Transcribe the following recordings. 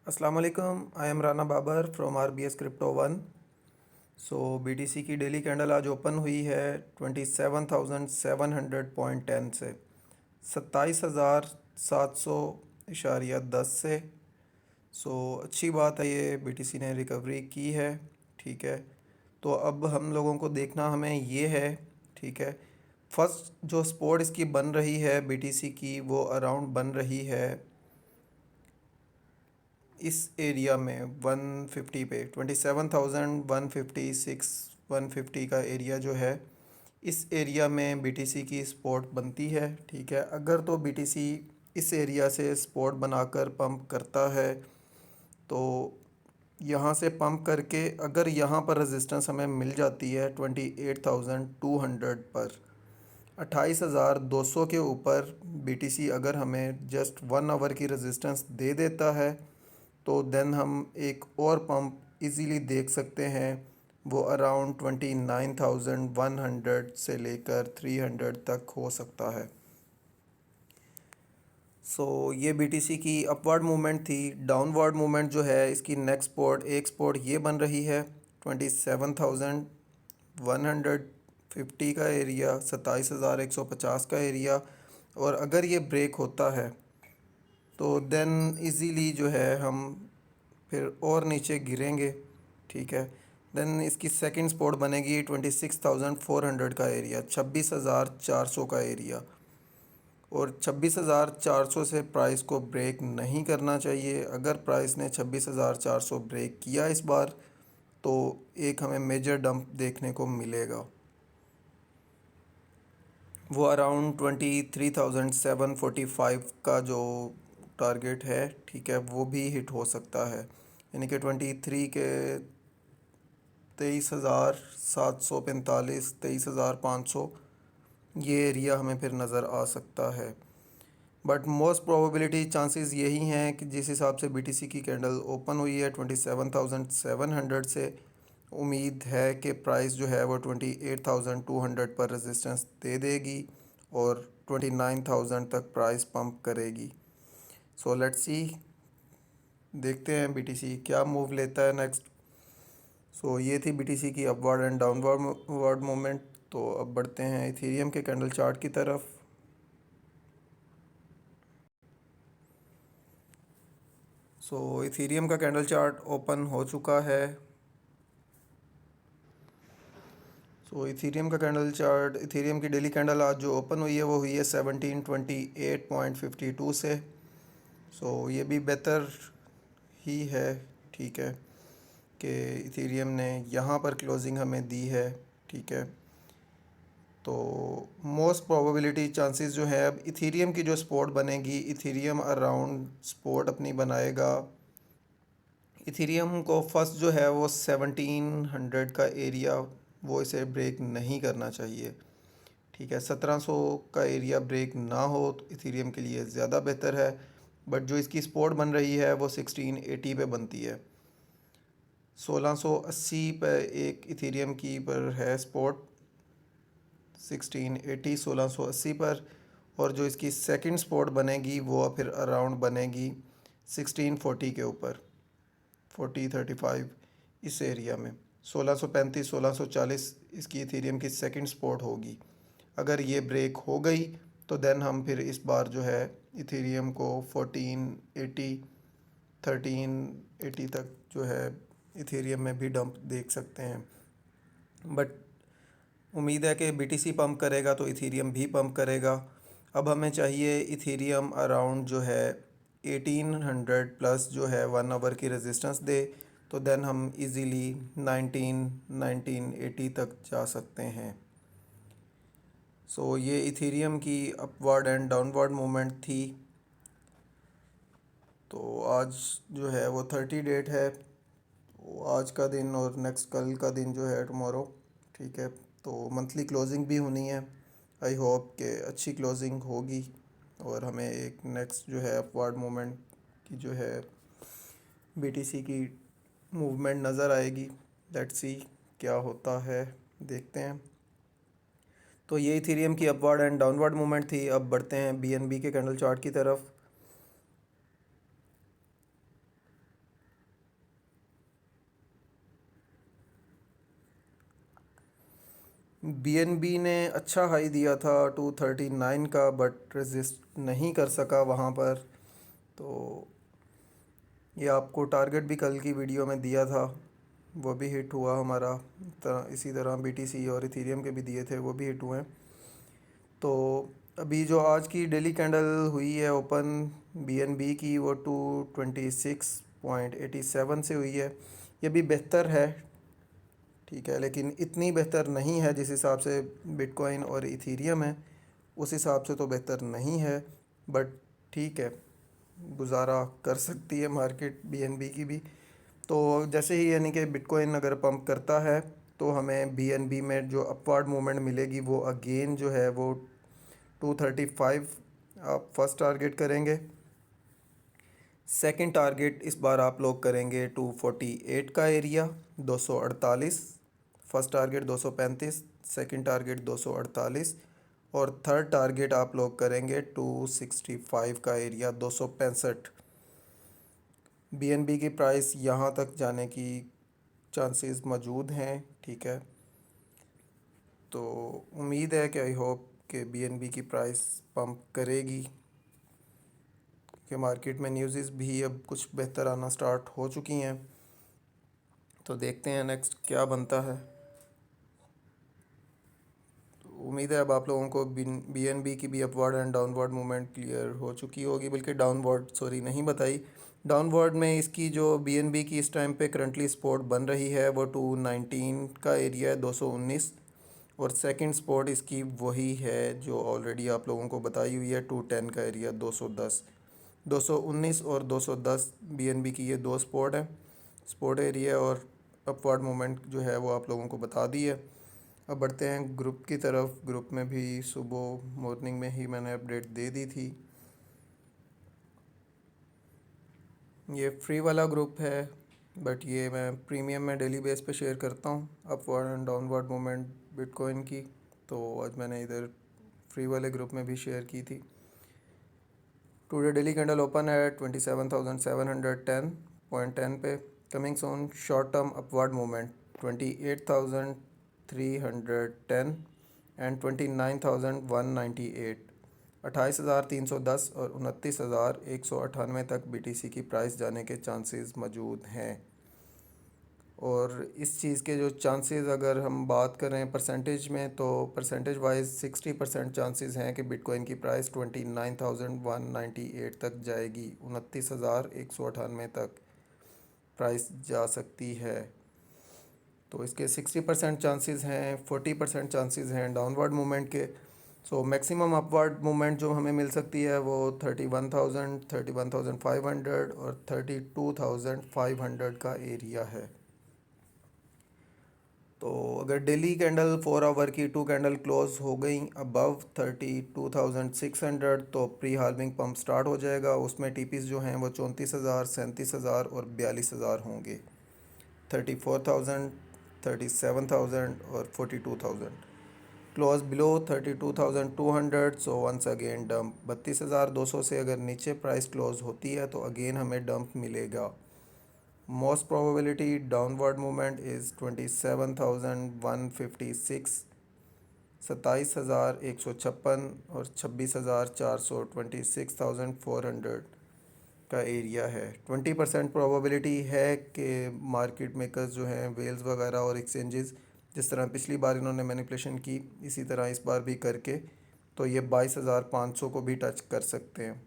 अस्सलाम वालेकुम। I am Rana Babar from RBS crypto one. So BTC की डेली कैंडल आज ओपन हुई है 27,700.10 से 27,700.10 से। अच्छी बात है, ये BTC ने रिकवरी की है। ठीक है, तो अब हम लोगों को देखना हमें ये है। ठीक है, फर्स्ट जो सपोर्ट इसकी बन रही है BTC की, वो अराउंड बन रही है इस एरिया में 150 पे 27,156 150 का एरिया जो है, इस एरिया में BTC की सपोर्ट बनती है। ठीक है, अगर तो BTC इस एरिया से सपोर्ट बनाकर पंप करता है तो यहाँ से पंप करके अगर यहाँ पर रेजिस्टेंस हमें मिल जाती है 28,200 पर, 28,200 के ऊपर BTC अगर हमें जस्ट 1 आवर की रेजिस्टेंस दे देता है तो देन हम एक और पंप इजीली देख सकते हैं। वो अराउंड 29,100 से लेकर 300 तक हो सकता है। ये BTC की अपवर्ड मूवमेंट थी। डाउनवर्ड मूवमेंट जो है, इसकी नेक्स्ट सपोर्ट ये बन रही है 27,150 का एरिया, 27,150 का एरिया। और अगर ये ब्रेक होता है तो देन इजीली जो है हम फिर और नीचे गिरेंगे। ठीक है, देन इसकी सेकंड सपोर्ट बनेगी 26,400 का एरिया, 26,400 का एरिया। और 26,400 से प्राइस को ब्रेक नहीं करना चाहिए। अगर प्राइस ने 26,400 ब्रेक किया इस बार, तो एक हमें मेजर डंप देखने को मिलेगा। वो अराउंड 23,745 का जो टारगेट है, ठीक है, वो भी हिट हो सकता है। यानी कि 23 के 23,745, 23,500, ये एरिया हमें फिर नज़र आ सकता है। बट मोस्ट प्रोबेबिलिटी चांसेस यही हैं कि जिस हिसाब से BTC की कैंडल ओपन हुई है 27,700 से, उम्मीद है कि प्राइस जो है वो 28,200 पर रेजिस्टेंस दे देगी और 29,000 तक प्राइस पंप करेगी। लेट्स सी, देखते हैं BTC क्या मूव लेता है नेक्स्ट। ये थी BTC की अपवर्ड एंड डाउनवर्ड मूवमेंट। तो अब बढ़ते हैं इथेरियम के कैंडल चार्ट की तरफ। इथेरियम का कैंडल चार्ट ओपन हो चुका है। इथेरियम का कैंडल चार्ट, इथेरियम की डेली कैंडल आज जो ओपन हुई है वो हुई है 1728.52 से। ये भी बेहतर ही है। ठीक है, कि इथेरियम ने यहाँ पर क्लोजिंग हमें दी है। ठीक है, तो मोस्ट प्रोबेबिलिटी चांसेस जो है, अब इथेरियम की जो सपोर्ट बनेगी, इथेरियम अराउंड सपोर्ट अपनी बनाएगा। इथेरियम को फर्स्ट जो है वो 1700 का एरिया, वो इसे ब्रेक नहीं करना चाहिए। ठीक है, 1700 का एरिया ब्रेक ना हो तो इथेरियम के लिए ज़्यादा बेहतर है। बट जो इसकी सपोर्ट बन रही है वो 1680 पे बनती है। 1680 पे एक इथेरियम की पर है सपोर्ट, 1680 1680 पर। और जो इसकी सेकंड सपोर्ट बनेगी वो फिर अराउंड बनेगी 1640 के ऊपर, 4035 इस एरिया में। 1635 1640 इसकी इथेरियम की सेकंड सपोर्ट होगी। अगर ये ब्रेक हो गई तो देन हम फिर इस बार जो है इथेरियम को 1480 1380 तक जो है इथेरियम में भी डंप देख सकते हैं। बट उम्मीद है कि BTC पंप करेगा तो इथेरियम भी पंप करेगा। अब हमें चाहिए इथेरियम अराउंड जो है 1800 प्लस जो है 1 आवर की रेजिस्टेंस दे, तो देन हम इजीली 1980 तक जा सकते हैं। ये इथेरियम की अपवर्ड एंड डाउनवर्ड मूवमेंट थी। तो आज जो है वो 30 डेट है, तो आज का दिन और नेक्स्ट कल का दिन जो है टुमारो। ठीक है, तो मंथली क्लोजिंग भी होनी है। आई होप कि अच्छी क्लोजिंग होगी और हमें एक नेक्स्ट जो है अपवर्ड मूवमेंट की जो है BTC की मूवमेंट नज़र आएगी। लेट्स सी क्या होता है, देखते हैं। तो ये इथेरियम की अपवर्ड एंड डाउनवर्ड मूवमेंट थी। अब बढ़ते हैं BNB के कैंडल चार्ट की तरफ। बीएनबी ने अच्छा हाई दिया था 239 का, बट रेजिस्ट नहीं कर सका वहाँ पर। तो ये आपको टारगेट भी कल की वीडियो में दिया था, वो भी हिट हुआ हमारा। इसी तरह बीटीसी और इथेरियम के भी दिए थे, वो भी हिट हुए। तो अभी जो आज की डेली कैंडल हुई है ओपन बीएनबी की, वो 226.87 से हुई है। ये भी बेहतर है, ठीक है, लेकिन इतनी बेहतर नहीं है जिस हिसाब से बिटकॉइन और इथेरियम है, उस हिसाब से तो बेहतर नहीं है। बट ठीक है, गुजारा कर सकती है मार्केट बीएनबी की भी। तो जैसे ही यानी कि बिटकॉइन अगर पंप करता है तो हमें बीएनबी में जो अपवर्ड मूवमेंट मिलेगी वो अगेन जो है वो 235 आप फर्स्ट टारगेट करेंगे। सेकंड टारगेट इस बार आप लोग करेंगे 248 का area, 248। First target 235, second target 248 और थर्ड टारगेट आप लोग करेंगे 265 का एरिया, 265। बीएनबी की प्राइस यहाँ तक जाने की चांसेस मौजूद हैं, ठीक है। तो उम्मीद है कि आई होप कि बीएनबी की प्राइस पंप करेगी, कि मार्केट में न्यूज़ भी अब कुछ बेहतर आना स्टार्ट हो चुकी हैं। तो देखते हैं नेक्स्ट क्या बनता है। तो उम्मीद है अब आप लोगों को बीएनबी की भी upward and downward movement clear हो चुकी होगी, बल्कि डाउनवर्ड सॉरी नहीं बताई। डाउनवर्ड में इसकी जो बीएनबी की इस टाइम पे करंटली सपोर्ट बन रही है वो 219 का एरिया है, 219। और सेकंड सपोर्ट इसकी वही है जो ऑलरेडी आप लोगों को बताई हुई है, 210 का एरिया, 210। 219 और 210 बीएनबी की ये दो सपोर्ट हैं, सपोर्ट एरिया। और अपवर्ड मूवमेंट जो है वो आप लोगों को बता दी है। अब बढ़ते हैं ग्रुप की तरफ। ग्रुप में भी सुबह मॉर्निंग में ही मैंने अपडेट दे दी थी। ये फ्री वाला ग्रुप है, बट ये मैं प्रीमियम में डेली बेस पे शेयर करता हूँ upward and downward movement bitcoin की। तो आज मैंने इधर फ्री वाले ग्रुप में भी शेयर की थी। टुडे डेली कैंडल ओपन है 27,710.10 पे, coming Son short term upward movement 28,310 and 29,198। 28,310 और 29,198 तक बीटीसी की प्राइस जाने के चांसेस मौजूद हैं। और इस चीज़ के जो चांसेस अगर हम बात करें परसेंटेज में, तो परसेंटेज वाइज 60% चांसेस हैं कि बिटकॉइन की प्राइस 29,198 तक जाएगी, 29,198 तक प्राइस जा सकती है। तो इसके 60% चांसेस हैं, 40% चांसेस हैं डाउनवर्ड मूवमेंट के। सो मैक्सिमम अपवर्ड मूवमेंट जो हमें मिल सकती है वो 31,000, 31,500 और 32,500 का एरिया है। तो अगर डेली कैंडल 4 आवर की 2 कैंडल क्लोज हो गई अबव 32,600 तो प्री हार्विंग पंप स्टार्ट हो जाएगा। उसमें टीपीस जो हैं वो 34,000, 37,000 और 42,000 होंगे। 34,000, 37,000 और 42,000। Close below 32,200 so once again dump. 32,200 से अगर नीचे प्राइस क्लोज होती है तो अगेन हमें डंप मिलेगा। Most probability downward movement is 27,156, 27,156 और 26,400, 26,400 का एरिया है। 20% प्रोबेबिलिटी है कि मार्केट मेकर्स जो हैं वेल्स वगैरह और एक्सचेंजेस, जिस तरह पिछली बार इन्होंने मैनिपुलेशन की, इसी तरह इस बार भी करके तो ये 22,500 को भी टच कर सकते हैं।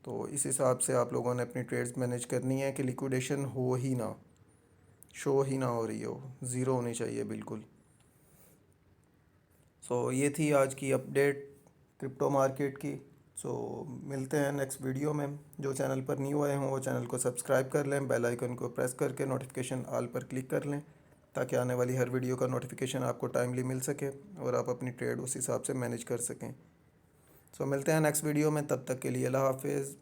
तो इस हिसाब से आप लोगों ने अपनी ट्रेड्स मैनेज करनी है कि लिक्विडेशन हो ही ना, शो ही ना हो रही हो, ज़ीरो होनी चाहिए बिल्कुल। सो ये थी आज की अपडेट क्रिप्टो मार्केट की। सो मिलते हैं नेक्स्ट वीडियो में। जो चैनल पर न्यू आए हों वो चैनल को सब्सक्राइब कर लें, बेल आइकन को प्रेस करके नोटिफिकेशन ऑल पर क्लिक कर लें, ताकि आने वाली हर वीडियो का नोटिफिकेशन आपको टाइमली मिल सके और आप अपनी ट्रेड उस हिसाब से मैनेज कर सकें। सो मिलते हैं नेक्स्ट वीडियो में, तब तक के लिए अल्लाह हाफिज़।